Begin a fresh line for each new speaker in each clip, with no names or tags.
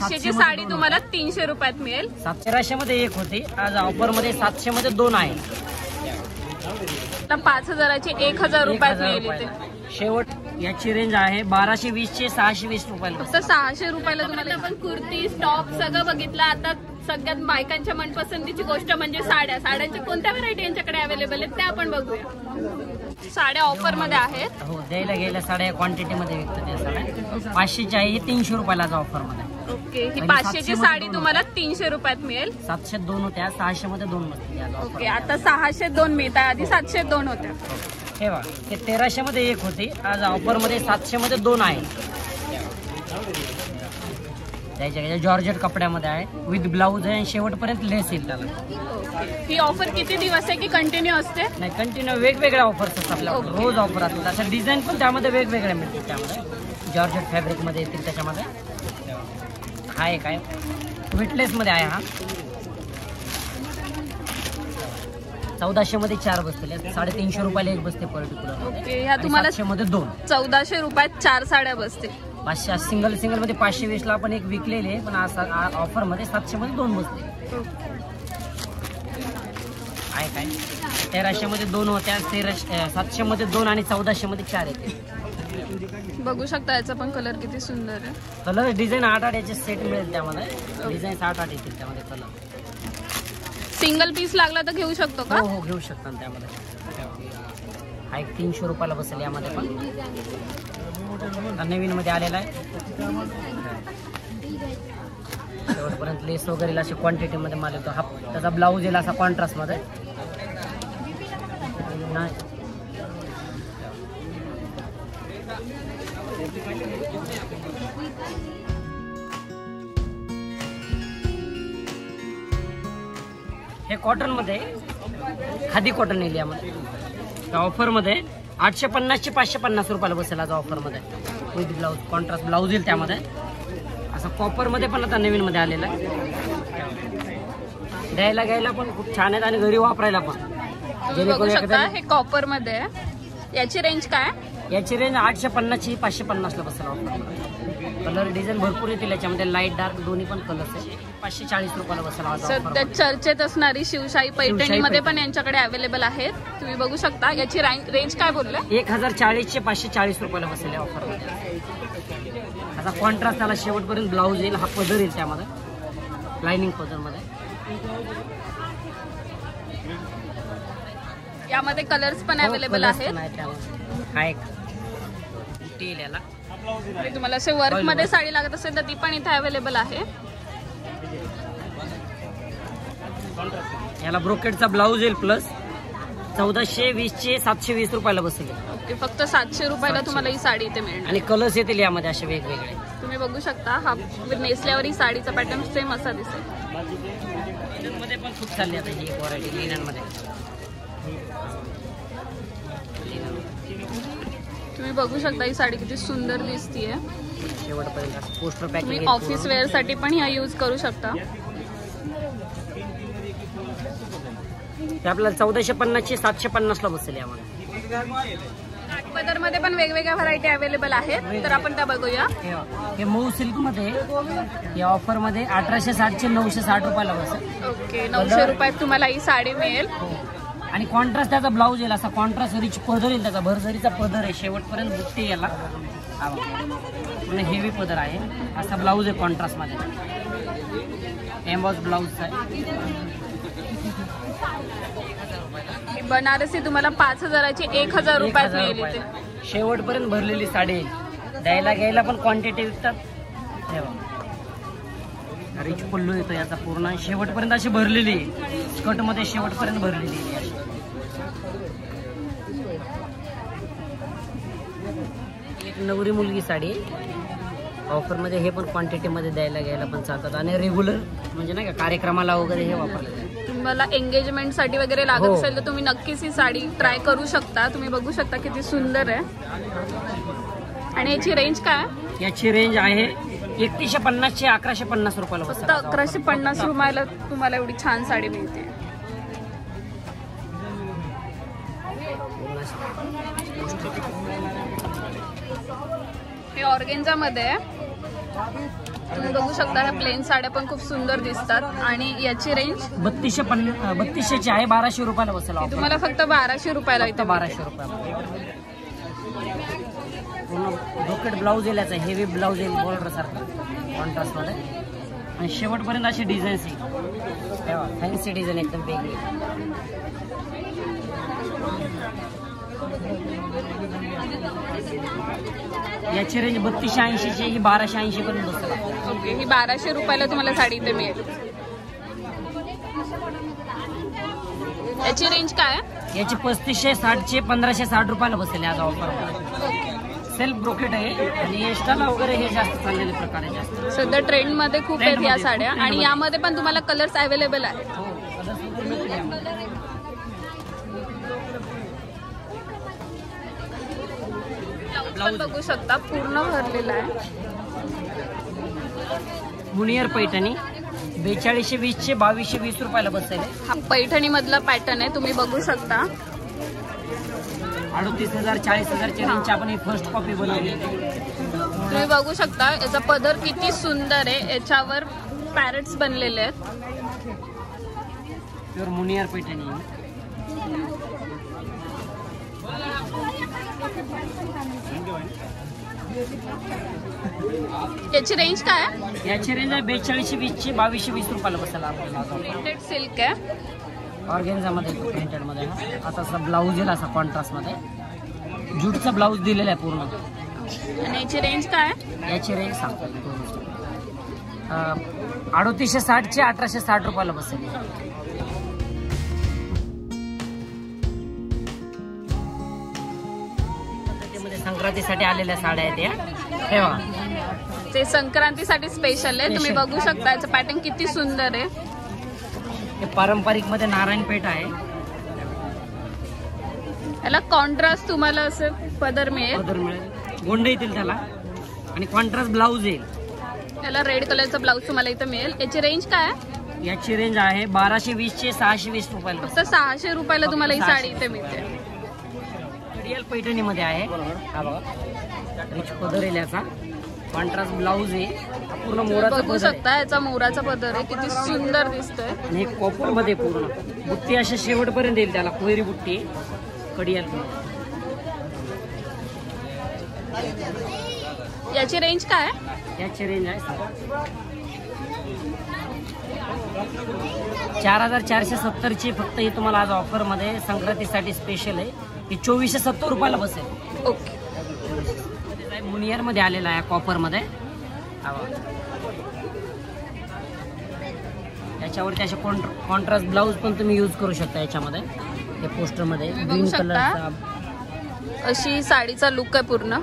500ची साडी तुम्हाला 300 रुपयात मिळेल.
1300 मध्ये एक होती, आज ऑफर मध्ये 700 मध्ये 2 आहे.
तर 5000ची 1000 रुपयात मिळेल इथे.
शेवट याची रेंज आहे 1220 चे 620 रुपयाला.
फक्त 600 रुपयाला तुम्हाला. आपण कुर्ती टॉप सगळं बघितलं. आता सगळ्यात बायकांच्या मनपसंतीची गोष्ट म्हणजे साड्या. साड्यांच्या कोणत्या व्हरायटी यांच्याकडे अवेलेबल आहेत त्या आपण बघूया. साड्या ऑफर मध्ये आहेत.
हो, द्यायला गेल्या साड्या क्वांटिटी मध्ये विकतात. या साड्या 500ची आहे, 300 रुपयाला ऑफर मध्ये.
ओके, ही 500ची साडी तुम्हाला 300 रुपयात मिळेल.
702 होत्या, 600 मध्ये 2 बसतील.
ओके, आता 602 मिळतात, आधी 702 होत्या.
हे बघा, हे 1300 मध्ये एक होती, आज ऑफर मध्ये 700 मध्ये 2 आहे. त्याच्या जॉर्जेट कपड्यामध्ये आहे, विथ ब्लाऊज आहे आणि शेवटपर्यंत लेस येईल त्याला.
ही ऑफर किती दिवस आहे की कंटिन्यू असते?
नाही, कंटिन्यू वेगवेगळ्या ऑफर्स असतात आपल्याला. रोज ऑफर असतात. अशा डिझाईन पण त्यामध्ये वेगवेगळ्या मिळतील. त्यामध्ये जॉर्जेट फॅब्रिक मध्ये येतील. त्याच्यामध्ये हा एक आहे, विटलेस मध्ये आहे. हा 1400 मध्ये 4 बसतील. 350 रुपयाला एक बसते पर्टिक्युलर.
ओके, ह्या तुम्हाला
700 मध्ये 2.
1400 रुपयात 4 साड्या बसतील.
500 सिंगल मध्ये 520 ला आपण एक विकलेली आहे, पण ऑफर मध्ये 700 मध्ये 2 बसते. आहे काय 1300 मध्ये 2 होत्या, 700 मध्ये 2 आणि 1400 मध्ये 4 येते.
बघू शकता याचा पण कलर किती सुंदर आहे.
कलर डिझाईन 8-8 याचे सेट मिळेल. त्यामध्ये डिझाईन 8-8 येतील त्यामध्ये कलर.
सिंगल पीस लागला तर घेऊ शकतो का?
हो, घेऊ शकता. त्यामध्ये हा एक 300 रुपयाला बसेल. यामध्ये पण नवीन मध्ये आलेला आहे. शेवटपर्यंत लेस वगैरे अशी क्वांटिटी मध्ये माल येतो. हा त्याचा ब्लाऊज येईल असा कॉन्ट्रास्ट मध्ये. हे कॉटन मध्ये खादी कॉटन येईल. यामध्ये ऑफर मध्ये 850 चे 550 रुपयाला बसेल. आज ऑफर मध्ये विथ ब्लाऊज, कॉन्ट्रास्ट ब्लाऊज येईल. त्यामध्ये असं कॉपर मध्ये पण आता नवीन मध्ये आलेलं आहे. द्यायला घ्यायला पण खूप छान आहेत आणि घरी वापरायला पण.
बघू शकता हे कॉपर मध्ये आहे. याची रेंज काय?
याची रेंज 850 ची 550 ला बसेल ऑफर. कलर डिझाईन भरपूर येतील याच्यामध्ये, लाईट डार्क दोन्ही पण कलर्स आहे. 540 रुपयाला बसेल.
सध्या चर्चेत असणारी शिवशाही पैठणी मध्ये पण यांच्याकडे अवेलेबल आहेत. तुम्ही बघू शकता. याची रेंज काय बोलले?
1040 चे 540 रुपयाला बसेल ऑफर मध्ये. असा कॉन्ट्रास्ट त्याला शेवटपर्यंत ब्लाऊज येईल. हा पदर येईल त्यामध्ये, लाइनिंग पदर मध्ये.
यामध्ये कलर्स पण अवेलेबल आहेत.
हा एक येईल याला.
तुम्हाला असे वर्क मध्ये साडी लागत असेल तर ती पण इथे अवेलेबल आहे.
याला ब्रोकेडचा ब्लाऊज येईल प्लस 1420 चे 720 रुपयाला बसेल.
ओके, फक्त 700 रुपयाला तुम्हाला ही साडी इथे मिळणार.
आणि कलर्स येतील यामध्ये असे वेगवेगळे.
तुम्ही बघू शकता. हा नेसल्यावर ही साडीचा पॅटर्न सेम असा दिसेल.
मध्ये पण खूप चालली आता ही व्हरायटी लिनन मध्ये.
तुम्ही बघू शकता ही साडी किती सुंदर दिसतीये.
शेवटपर्यंत पोस्टर पॅकिंग.
तुम्ही ऑफिस वेअर साठी पण ह्या यूज करू शकता.
आपल्याला 1450 चे 750 ला बसेल. यामध्ये
पदर मध्ये पण वेगवेगळ्या व्हरायटी अवेलेबल आहेत, तर आपण त्या बघूया.
हे मऊ सिल्क मध्ये या ऑफर मध्ये 1860 चे 960 रुपयाला बसेल.
ओके, 900 रुपयात तुम्हाला ही साडी मिळेल.
आणि कॉन्ट्रास्ट त्याचा ब्लाऊज येईल असा कॉन्ट्रास्ट रिच पदर येईल. त्याचा भरजरीचा पदर आहे. शेवटपर्यंत बुट्टी याला पूर्ण हेवी पदर आहे. असा ब्लाऊज आहे कॉन्ट्रास्ट मध्ये. एम्बॉस ब्लाऊज आहे.
बनारसी तुम्हाला 5000ची 1000 रुपयात मिळेल इथे.
शेवटपर्यंत भरलेली साडी येईल. द्यायला घ्यायला पण क्वांटिटी विकतात. रिच पल्लू येतो याचा पूर्ण. शेवटपर्यंत अशी भरलेली स्कर्ट मध्ये शेवटपर्यंत भरलेली. एक नवरी मुलगी साडी ऑफर मध्ये. हे पण क्वांटिटी मध्ये द्यायला घ्यायला पण चालतात आणि रेग्युलर म्हणजे नाही का कार्यक्रमाला वगैरे हे वापरले.
तुम्हाला एंगेजमेंट साठी वगैरे लागत असेल तर तुम्ही नक्कीच ही साडी ट्राय करू शकता. तुम्ही बघू शकता किती सुंदर आहे. आणि याची रेंज काय?
याची रेंज आहे 3150 चे 1150 रुपयाला बसेल.
1150 रुपयाला तुम्हाला एवढी छान साडी मिळते. हे ऑर्गेन्झा मध्ये आहे. तुम्ही बघू शकता ह्या प्लेन साड्या पण खूप सुंदर दिसतात आणि याची रेंज
3200ची आहे, 1200 रुपयाला बसेल ऑफर.
तुम्हाला फक्त 1200 रुपयाला इथे
1200 रुपये. पूर्ण ब्रोकेड ब्लाऊज येईल, याचा हेवी ब्लाऊज येईल बॉर्डर सारखं कॉन्ट्रास्ट मध्ये आणि शेवटपर्यंत अशी डिझाईन्स येईल. फॅन्सी डिझाईन एकदम वेगळी. याची रेंज 3280ची, ही 1280 पर्यंत बसेल.
ओके, ही 1200 रुपयाला तुम्हाला साडी इथे मिळेल. याची रेंज काय आहे?
याची 3560ची 1560 रुपयाला बसेल आज ऑफर. सेल्फ ब्रोकेट आहे आणि एक्स्ट्राला वगैरे हे जास्त चाललेले प्रकार आहे. जास्त
सध्या ट्रेंड मध्ये खूप आहेत या साड्या आणि यामध्ये पण तुम्हाला कलर्स अवेलेबल आहेत. ब्लाऊज बघू शकता पूर्ण भरलेला आहे.
मुनियर पैठणी 4220चे 2220 रुपयाला बसेल.
हा पैठणी मधला पॅटर्न आहे, तुम्ही बघू शकता.
38,000 40,000च्या रेंजची आपण ही फर्स्ट कॉपी बनवली.
तुम्ही बघू शकता याचा पदर किती सुंदर आहे, याच्यावर पॅरेट्स बनलेले आहेत.
Pure Monier Paithani.
याची रेंज काय आहे?
याची रेंज आहे 4220ची 2220 रुपयाला बसेल आपल्याला.
प्रिंटेड सिल्क आहे,
ऑर्गेन्झामध्ये प्रिंटेड मध्ये. आता असा ब्लाऊज येईल असा कॉन्ट्रास्ट मध्ये, जूटचा ब्लाऊज दिलेला आहे पूर्ण.
आणि याची रेंज काय आहे?
याची रेंज सांगतो 3860ची 1860 रुपयाला बसेल. संक्रांतीसाठी आलेल्या साड्या आहेत या. हे बघा,
ते संक्रांतीसाठी स्पेशल आहे. तुम्ही बघू शकता याचं पॅटर्न किती सुंदर आहे.
हे पारंपरिक मध्ये नारायणपेठ आहे.
याला कॉन्ट्रास्ट तुम्हाला असं पदर मिळेल,
गोंडे येतील त्याला आणि कॉन्ट्रास्ट ब्लाऊज येईल.
याला रेड कलरचा ब्लाऊज तुम्हाला इथं मिळेल. याची रेंज काय आहे?
याची रेंज आहे 1220चे 620 रुपयाला.
फक्त 600 रुपयाला तुम्हाला ही साडी इथे मिळते.
रिअल पैठणी मध्ये आहे. हा बघा, रिच पदर येईल याचा, कॉन्ट्रास्ट ब्लाऊज आहे. पूर्ण मोराचा
बघू शकता याचा मोराचा पदर आहे, किती सुंदर दिसतोय.
आणि कॉपर मध्ये पूर्ण बुट्टी अशा शेवटपर्यंत येईल त्याला. कोयरी बुट्टी कडियाल.
याची रेंज काय आहे?
याची रेंज आहे 4470ची. फक्त ही तुम्हाला आज ऑफर मध्ये संक्रांतीसाठी स्पेशल आहे. ही 2470 रुपयाला बसेल.
ओके,
मुनियर मध्ये आलेला आहे कॉपर मध्ये. याच्यावरती असे कॉन्ट्रास्ट ब्लाऊज पण तुम्ही यूज करू शकता याच्यामध्ये. हे पोस्टर मध्ये ग्रीन कलरचा
अशी साडीचा लुक आहे पूर्ण.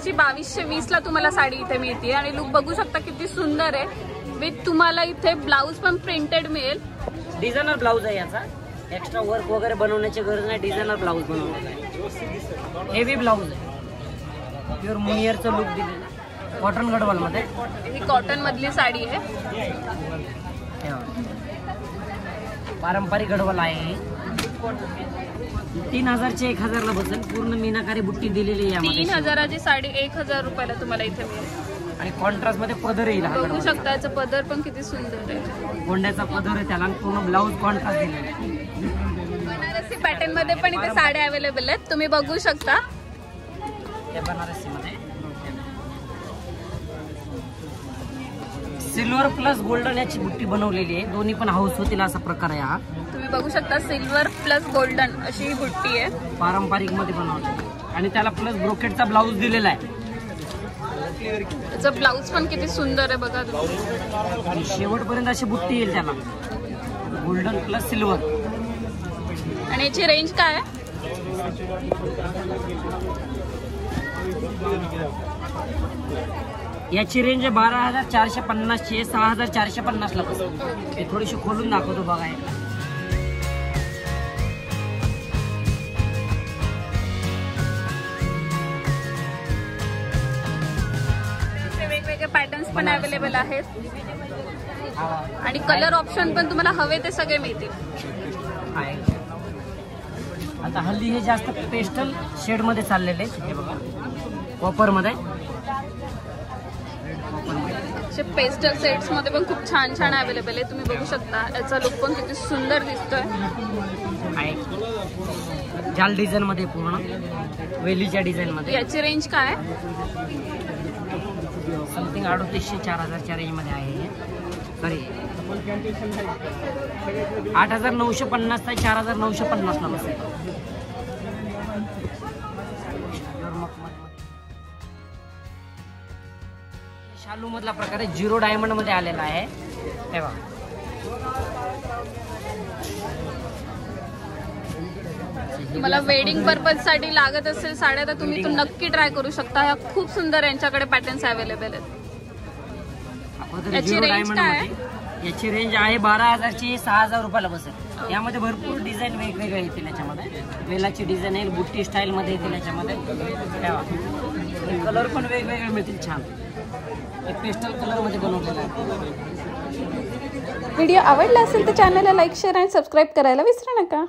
ची 2220 ला तुम्हाला साडी इथे मिळते आणि लुक बघू शकता किती सुंदर आहे. विथ तुम्हाला इथे ब्लाऊज पण प्रिंटेड मिळेल.
डिझायनर ब्लाऊज आहे याचा. एक्स्ट्रा वर्क वगैरे बनवण्याची गरज नाही. डिझायनर ब्लाऊज बनवलेला आहे. हेवी ब्लाऊज आहे. प्युअर मुनियरचं लुक दिलेलं. कॉटन गडवाल मध्ये.
ही कॉटन मधली साडी आहे.
पारंपरिक गडवाल आहे. 3000चे 1000ला बसेल. पूर्ण मीनाकारी बुट्टी दिलेली आहे.
3000ची साडी 1000 रुपयाला तुम्हाला इथे मिळेल.
आणि कॉन्ट्रास्ट मध्ये पदर येईल.
बघू शकता याचा पदर पण किती सुंदर आहे.
गोंड्याचा पदर आहे त्याला. पूर्ण ब्लाऊज कॉन्ट्रास्ट दिलेला आहे.
बनारसी पॅटर्न मध्ये पण इथे साड्या अवेलेबल आहेत, तुम्ही बघू शकता.
हे बनारसी मध्ये सिल्वर प्लस गोल्डन याची बुट्टी बनवलेली आहे. दोन्ही पण हाऊस होतील असा प्रकार आहे हा.
तुम्ही बघू शकता सिल्वर प्लस गोल्डन अशी ही बुट्टी आहे.
पारंपरिक मध्ये बनवली आणि त्याला प्लस ब्रोकेटचा ब्लाऊज दिलेला आहे.
त्याचा ब्लाऊज पण किती सुंदर आहे बघा
तुम्ही. शेवटपर्यंत अशी बुट्टी येईल त्याला. Golden plus silver.
आणि याची रेंज काय आहे?
याची रेंज 12,450ची 6,450ला बसेल. हे थोडीशी खोलून दाखवतो बघा.
पण अवेलेबल आहेत आणि कलर ऑप्शन पण तुम्हाला हवे ते सगळे मिळतील.
आता हल्ली हे जास्त पेस्टल शेड मध्ये चाललेले हे बघा, कॉपर मध्ये.
पेस्टल सेट्स मध्ये पण खूप छान छान अवेलेबल आहे. तुम्ही बघू शकता याचा लुक पण किती सुंदर दिसतोय.
जाल डिझाईन मध्ये, पूर्ण वेलीच्या डिझाईन मध्ये.
याची रेंज काय?
समथिंग 3800-4000च्या रेंज मध्ये आहे. सॉरी 8950 ते 4950 ला बसेल. शालू मधला प्रकार आहे, 0 डायमंड मध्ये आलेला आहे. हे बघा,
तुम्हाला वेडिंग पर्पज साठी लागत असेल साड्या तर तुम्ही तो नक्की ट्राय करू शकता. ह्या खूप सुंदर यांच्याकडे पॅटर्न्स अवेलेबल आहेत. याची रेंज काय आहे?
याची रेंज आहे 12,000 ची 6,000 रुपयाला बसेल. यामध्ये भरपूर डिझाईन वेगवेगळे येतील. याच्यामध्ये वेलाची डिझाईन येईल, बुट्टी स्टाईल मध्ये येतील. याच्यामध्ये कलर पण वेगवेगळे मिळतील छान. पेस्टल कलर मध्ये बनवलेला आहे.
व्हिडिओ आवडला असेल तर चॅनलला लाईक, शेअर आणि सबस्क्राईब करायला विसरू नका.